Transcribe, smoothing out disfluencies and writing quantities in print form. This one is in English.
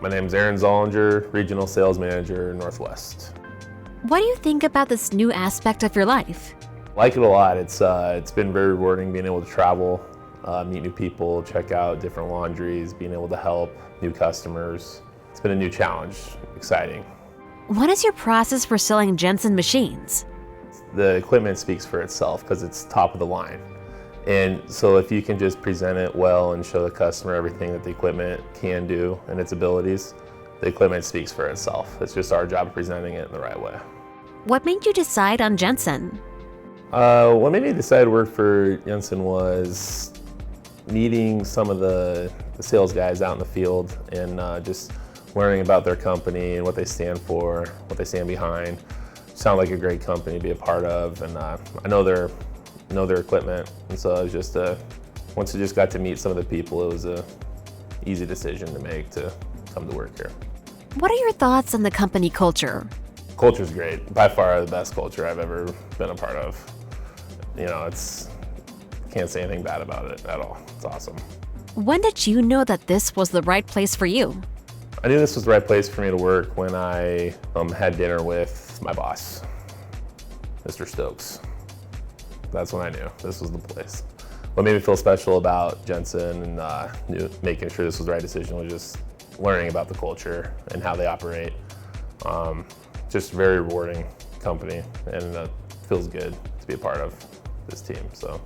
My name's Zollinger, Regional Sales Manager, Northwest. What do you think about this new aspect of your life? I like it a lot. It's been very rewarding being able to travel, meet new people, check out different laundries, being able to help new customers. It's been a new challenge, exciting. What is your process for selling JENSEN machines? The equipment speaks for itself because it's top of the line. And so if you can just present it well and show the customer everything that the equipment can do and its abilities, the equipment speaks for itself. It's just our job of presenting it in the right way. What made you decide on JENSEN? What made me decide to work for JENSEN was meeting some of the sales guys out in the field and just learning about their company and what they stand for, what they stand behind. Sound like a great company to be a part of, and I know their equipment, and so it was just once you just got to meet some of the people, it was a easy decision to make to come to work here. What are your thoughts on the company culture? Culture's great. By far the best culture I've ever been a part of. You know, can't say anything bad about it at all. It's awesome. When did you know that this was the right place for you? I knew this was the right place for me to work when I had dinner with my boss, Mr. Stokes. That's when I knew this was the place. What made me feel special about JENSEN and making sure this was the right decision was just learning about the culture and how they operate. Just very rewarding company, and it feels good to be a part of this team. So